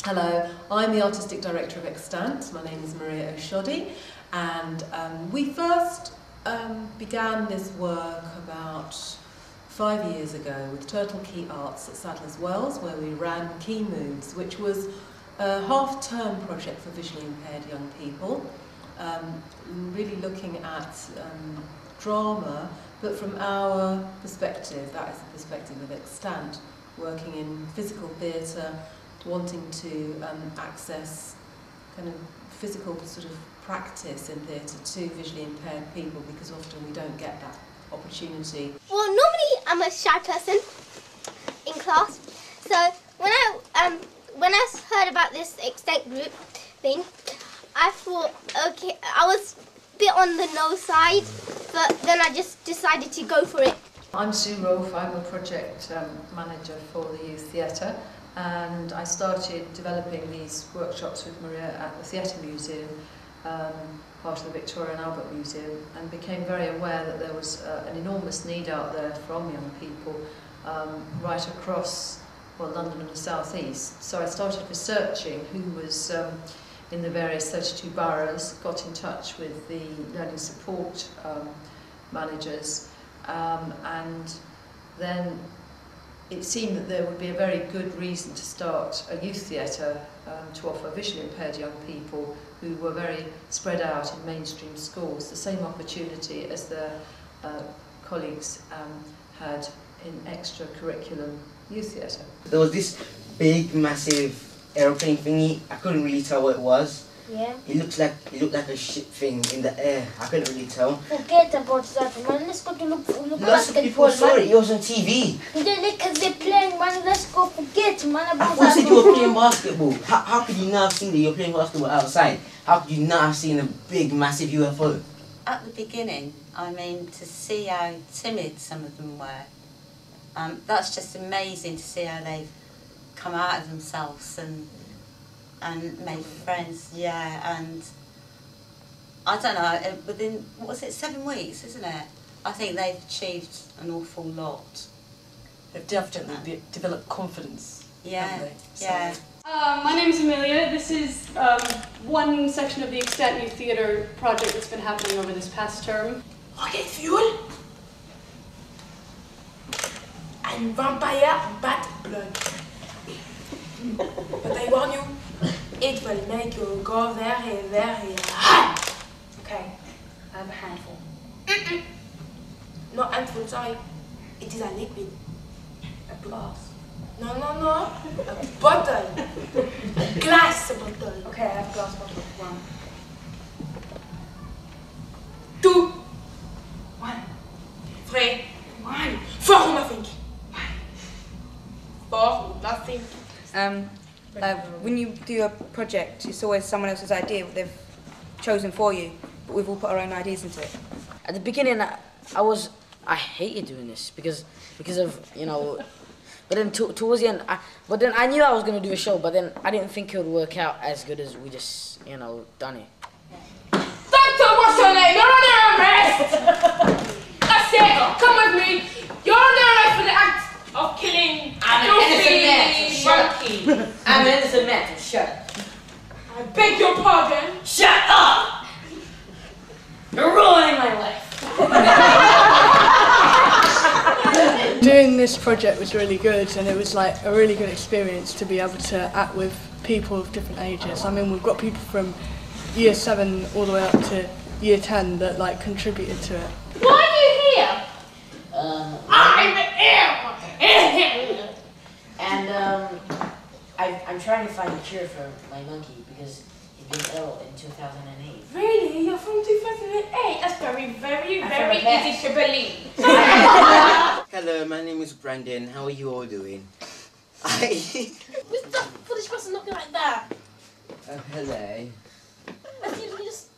Hello, I'm the Artistic Director of Extant. My name is Maria Oshodi, and we first began this work about 5 years ago with Turtle Key Arts at Sadler's Wells, where we ran Key Moves, which was a half-term project for visually impaired young people, really looking at drama, but from our perspective, that is the perspective of Extant, working in physical theatre, wanting to access kind of physical sort of practice in theatre to visually impaired people, because often we don't get that opportunity. Well, normally I'm a shy person in class, so when I heard about this Extant group thing, I thought, okay, I was a bit on the no side, but then I just decided to go for it. I'm Sue Rolfe, I'm a project manager for the Youth Theatre, and I started developing these workshops with Maria at the Theatre Museum, part of the Victoria and Albert Museum, and became very aware that there was an enormous need out there from young people right across London and the South East. So I started researching who was in the various 32 boroughs, got in touch with the learning support managers, and then it seemed that there would be a very good reason to start a youth theatre to offer visually impaired young people who were very spread out in mainstream schools the same opportunity as their colleagues had in extra-curriculum youth theatre. There was this big, massive aeroplane thingy. I couldn't really tell what it was. Yeah. It looked like a ship thing in the air. I couldn't really tell. Forget about that, man. Let's go to look Lots of people saw it. It was on TV. Because they're playing, man. Let's go forget, man, about I thought you said you were playing basketball. How could you not have seen that you're playing basketball outside? How could you not have seen a big, massive UFO? At the beginning, I mean, to see how timid some of them were, that's just amazing to see how they've come out of themselves and made friends, yeah, and I don't know, within, what was it, 7 weeks, isn't it? I think they've achieved an awful lot. They've definitely developed confidence, haven't they? So. Yeah. My name is Amelia. This is one section of the Extant Youth Theatre project that's been happening over this past term. Okay, fuel and vampire bad blood. But I warn you, it will make you go very, very hard. Okay, I have a handful. Not handful, sorry. It is a liquid. A glass. No, a bottle. A glass bottle. Okay, I have a glass bottle. 1, 2, 1, 3, 1, 4 nothing. 4 nothing. When you do a project, it's always someone else's idea what they've chosen for you, but we've all put our own ideas into it. At the beginning, I hated doing this because of, you know, but then towards the end, I knew I was going to do a show, but then I didn't think it would work out as good as we just, you know, done it. Doctor, what's your name? You're under arrest! That's it, come with me. You're under arrest for the act of killing monkey. I'm an innocent man, shut up. I beg your pardon. Shut up! You're ruining my life. Doing this project was really good, and it was like a really good experience to be able to act with people of different ages. I mean, we've got people from year 7 all the way up to year 10 that like contributed to it. Why are you here? I'm ill! And I'm trying to find a cure for my monkey because he's been ill in 2008. Really? You're from 2008? That's very, very, very easy to believe. Hello, my name is Brandon. How are you all doing? What's the foolish person looking like that? Hello. Just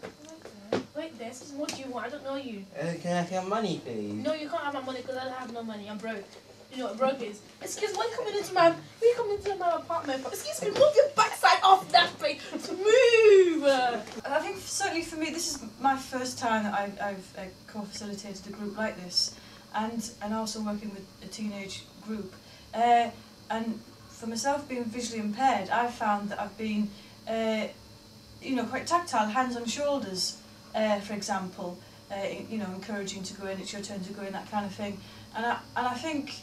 wait there. What do you want? I don't know you. Can I have money, please? No, you can't have my money because I have no money. I'm broke. You know what broke is? Excuse me, why are you coming into my apartment? Excuse me, move your backside off that place. Move! I think certainly for me, this is my first time that I've co-facilitated a group like this, and also working with a teenage group. And for myself being visually impaired, I've found that I've been, you know, quite tactile, hands on shoulders, for example, you know, encouraging to go in, it's your turn to go in, that kind of thing. And I think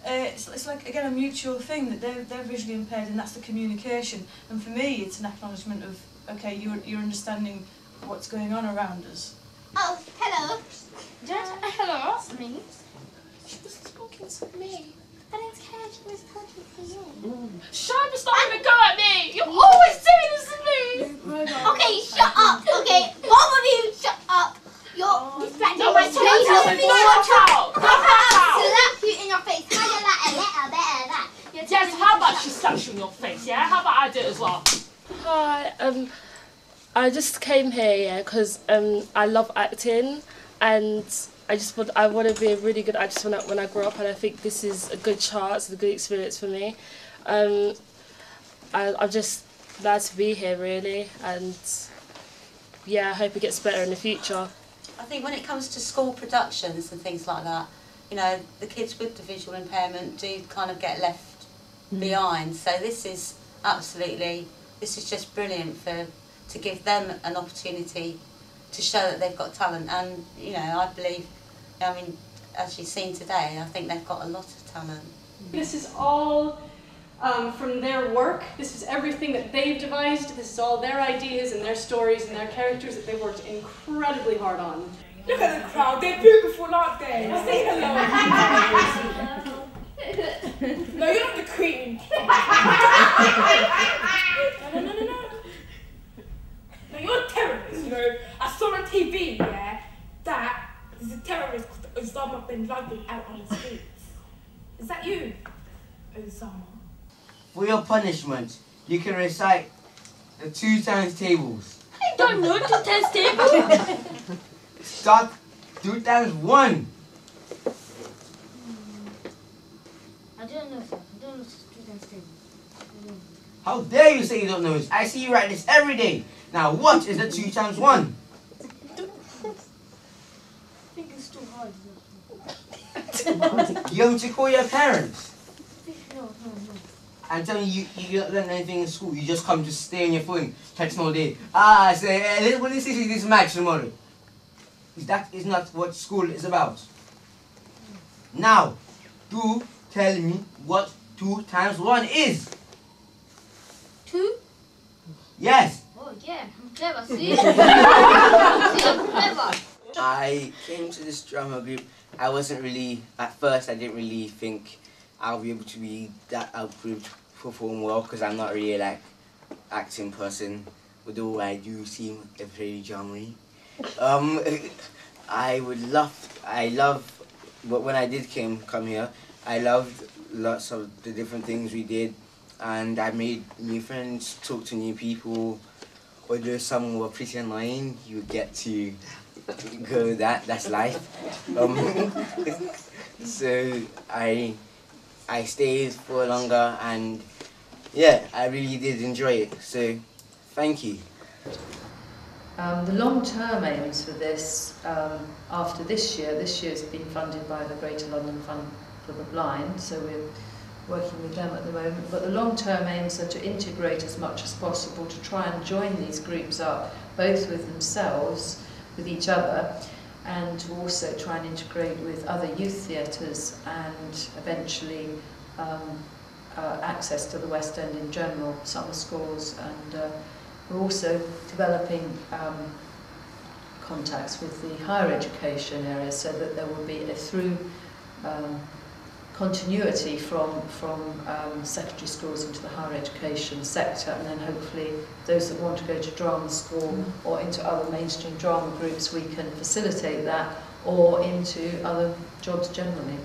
it's like, again, a mutual thing, that they're visually impaired, and that's the communication. And for me, it's an acknowledgement of, okay, you're understanding what's going on around us. Oh, hello. Hello. It's me. She was talking to me. I don't care, she was talking to you. Sharp, stop even go at me! You're always doing this to me! Okay, shut up. Okay, both of you, shut up. You're distracting my face. Out! Slap you in your face. How do you like a letter better that? Yes, how about she slaps you in your face, yeah? How about I do it as well? Hi, I just came here, yeah, because I love acting, and I want to be a really good actress when I grow up, and I think this is a good chance, a good experience for me. I'm just glad to be here, really, and yeah, I hope it gets better in the future. I think when it comes to school productions and things like that, you know, the kids with the visual impairment do kind of get left behind. So this is just brilliant to give them an opportunity to show that they've got talent. And, you know, I believe, I mean, as you've seen today, I think they've got a lot of talent. This is all from their work. This is everything that they've devised. This is all their ideas and their stories and their characters that they've worked incredibly hard on. Look at the crowd, they're beautiful, aren't they? Say hello. No, you're not the queen. No. No, you're a terrorist, you know. I saw on TV, yeah, that there's a terrorist called Osama bin Laden out on the streets. Is that you, Osama? For your punishment, you can recite the 2 times tables. I don't know 2 times tables. Start 2 times 1. I don't know, sir. I don't know 2 times tables. How dare you say you don't know this? I see you write this every day. Now what is the 2 times 1? I think it's too hard. You have to call your parents. No. I'm telling you, you don't learn anything in school. You just come to stay on your phone, text all day. Ah, say, what is this match tomorrow? That is not what school is about. Now, do tell me what 2 times 1 is. 2? Yes. Oh yeah, I'm clever. See? I'm clever. I came to this drama group. I wasn't really, at first I didn't really think I'll be able to be that outgroup to perform well, because I'm not really like acting person, although I do seem a very charming. I love, but when I did come here, I loved lots of the different things we did, and I made new friends, talked to new people. Although some were pretty annoying, you get to go with that, that's life. So I stayed for longer, and yeah, I really did enjoy it, so thank you. The long-term aims for this, after this year's been funded by the Greater London Fund for the Blind, so we're working with them at the moment, but the long-term aims are to integrate as much as possible, to try and join these groups up, both with themselves, with each other, and to also try and integrate with other youth theatres and eventually access to the West End in general, summer schools, and we're also developing contacts with the higher education area so that there will be a through continuity from secondary schools into the higher education sector, and then hopefully those that want to go to drama school or into other mainstream drama groups, we can facilitate that, or into other jobs generally.